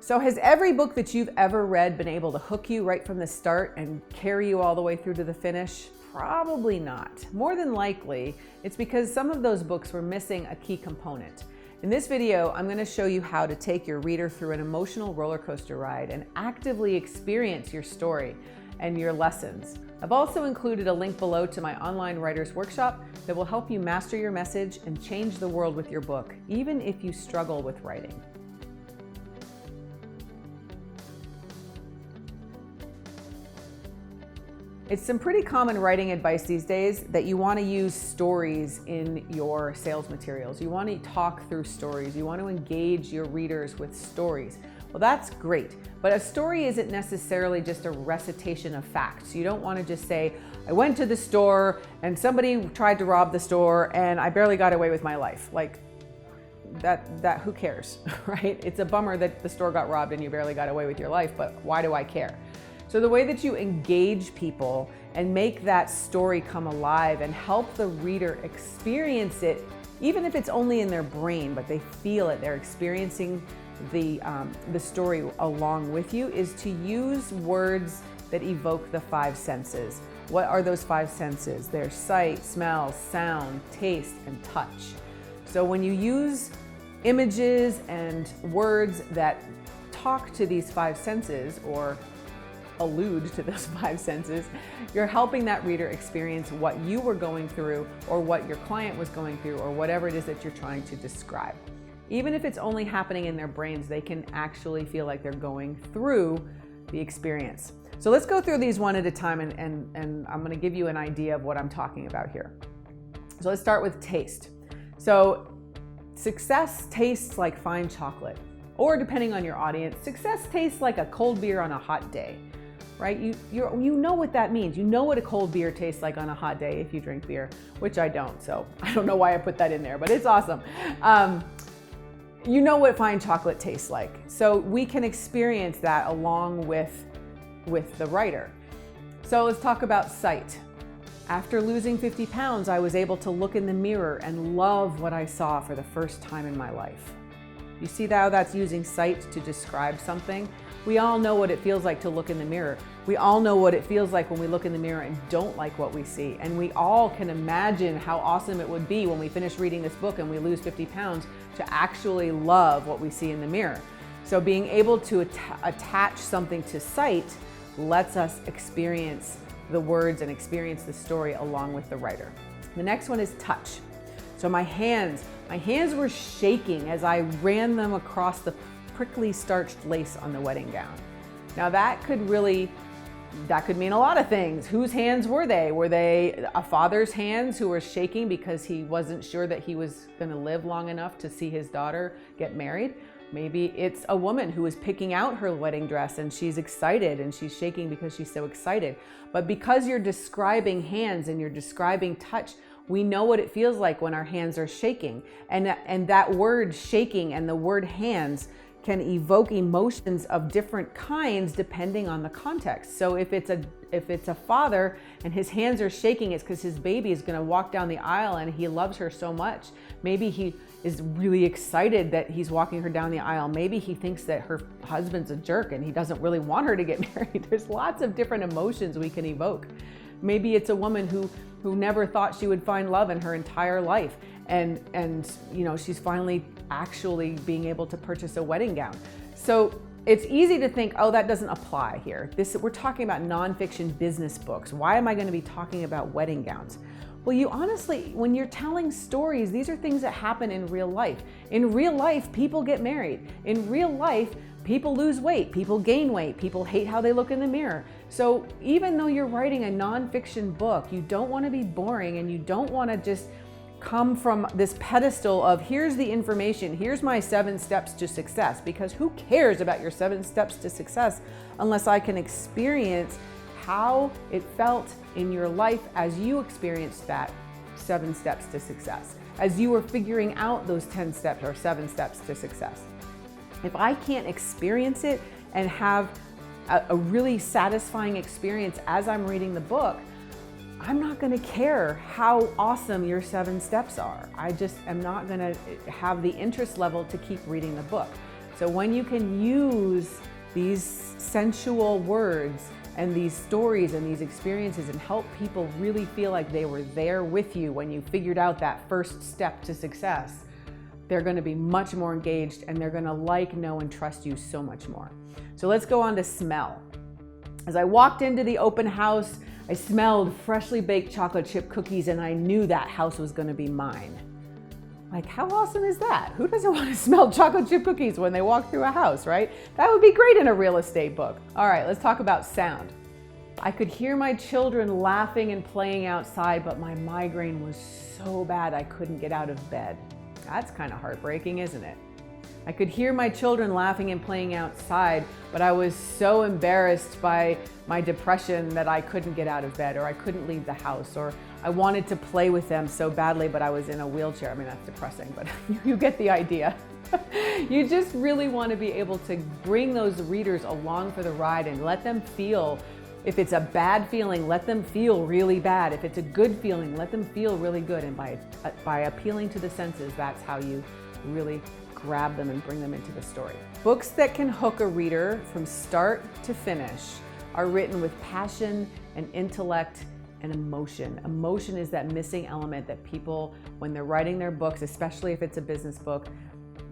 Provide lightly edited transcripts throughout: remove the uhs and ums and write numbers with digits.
So has every book that you've ever read been able to hook you right from the start and carry you all the way through to the finish? Probably not. More than likely, it's because some of those books were missing a key component. In this video, I'm going to show you how to take your reader through an emotional roller coaster ride and actively experience your story and your lessons. I've also included a link below to my online writer's workshop that will help you master your message and change the world with your book, even if you struggle with writing. It's some pretty common writing advice these days that you want to use stories in your sales materials. You want to talk through stories. You want to engage your readers with stories. Well, that's great, but a story isn't necessarily just a recitation of facts. You don't want to just say, I went to the store and somebody tried to rob the store and I barely got away with my life. Like that who cares, right? It's a bummer that the store got robbed and you barely got away with your life, but why do I care? So the way that you engage people and make that story come alive and help the reader experience it, even if it's only in their brain, but they feel it, they're experiencing the story along with you, is to use words that evoke the five senses. What are those five senses? They're sight, smell, sound, taste, and touch. So when you use images and words that talk to these five senses or allude to those five senses, you're helping that reader experience what you were going through or what your client was going through or whatever it is that you're trying to describe. Even if it's only happening in their brains, they can actually feel like they're going through the experience. So let's go through these one at a time and I'm going to give you an idea of what I'm talking about here. So let's start with taste. So success tastes like fine chocolate, or depending on your audience, success tastes like a cold beer on a hot day. Right? You know what that means. You know what a cold beer tastes like on a hot day if you drink beer, which I don't, so I don't know why I put that in there, but it's awesome. You know what fine chocolate tastes like. So we can experience that along with the writer. So let's talk about sight. After losing 50 pounds, I was able to look in the mirror and love what I saw for the first time in my life. You see how that's using sight to describe something? We all know what it feels like to look in the mirror. We all know what it feels like when we look in the mirror and don't like what we see. And we all can imagine how awesome it would be when we finish reading this book and we lose 50 pounds to actually love what we see in the mirror. So being able to attach something to sight lets us experience the words and experience the story along with the writer. The next one is touch. So my hands were shaking as I ran them across the prickly starched lace on the wedding gown. Now that could mean a lot of things. Whose hands were they? Were they a father's hands who were shaking because he wasn't sure that he was going to live long enough to see his daughter get married? Maybe it's a woman who is picking out her wedding dress and she's excited and she's shaking because she's so excited. But because you're describing hands and you're describing touch, we know what it feels like when our hands are shaking. And that word shaking and the word hands can evoke emotions of different kinds depending on the context. So if it's a father and his hands are shaking, it's because his baby is going to walk down the aisle and he loves her so much. Maybe he is really excited that he's walking her down the aisle. Maybe he thinks that her husband's a jerk and he doesn't really want her to get married. There's lots of different emotions we can evoke. Maybe it's a woman who never thought she would find love in her entire life. And she's finally actually being able to purchase a wedding gown. So it's easy to think, oh, that doesn't apply here. We're talking about nonfiction business books. Why am I going to be talking about wedding gowns? Well, you honestly, when you're telling stories, these are things that happen in real life. In real life, people get married. In real life, people lose weight, people gain weight, people hate how they look in the mirror. So even though you're writing a nonfiction book, you don't want to be boring and you don't want to just come from this pedestal of here's the information, here's my 7 steps to success, because who cares about your 7 steps to success unless I can experience how it felt in your life as you experienced that 7 steps to success, as you were figuring out those 10 steps or 7 steps to success. If I can't experience it and have a really satisfying experience as I'm reading the book, I'm not going to care how awesome your 7 steps are. I just am not going to have the interest level to keep reading the book. So when you can use these sensual words and these stories and these experiences and help people really feel like they were there with you when you figured out that first step to success, they're going to be much more engaged and they're going to like, know, and trust you so much more. So let's go on to smell. As I walked into the open house, I smelled freshly baked chocolate chip cookies and I knew that house was going to be mine. Like, how awesome is that? Who doesn't want to smell chocolate chip cookies when they walk through a house, right? That would be great in a real estate book. All right, let's talk about sound. I could hear my children laughing and playing outside, but my migraine was so bad I couldn't get out of bed. That's kind of heartbreaking, isn't it? I could hear my children laughing and playing outside, but I was so embarrassed by my depression that I couldn't get out of bed, or I couldn't leave the house, or I wanted to play with them so badly, but I was in a wheelchair. I mean, that's depressing, but you get the idea. You just really want to be able to bring those readers along for the ride and let them feel. If it's a bad feeling, let them feel really bad. If it's a good feeling, let them feel really good. And by appealing to the senses, that's how you really grab them and bring them into the story. Books that can hook a reader from start to finish are written with passion and intellect and emotion. Emotion is that missing element that people, when they're writing their books, especially if it's a business book,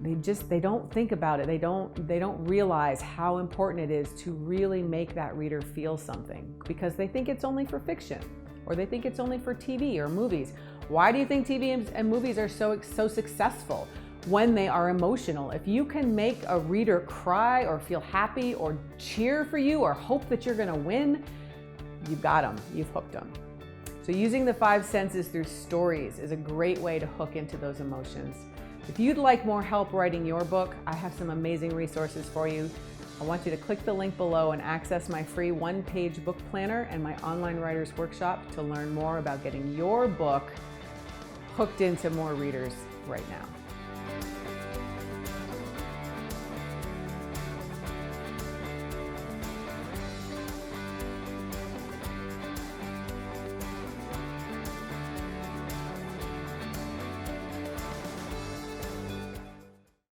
they don't think about it. They don't realize how important it is to really make that reader feel something, because they think it's only for fiction, or they think it's only for TV or movies. Why do you think TV and movies are so successful? When they are emotional. If you can make a reader cry or feel happy or cheer for you or hope that you're gonna win, you've got them, you've hooked them. So using the 5 senses through stories is a great way to hook into those emotions. If you'd like more help writing your book, I have some amazing resources for you. I want you to click the link below and access my free 1-page book planner and my online writers workshop to learn more about getting your book hooked into more readers right now.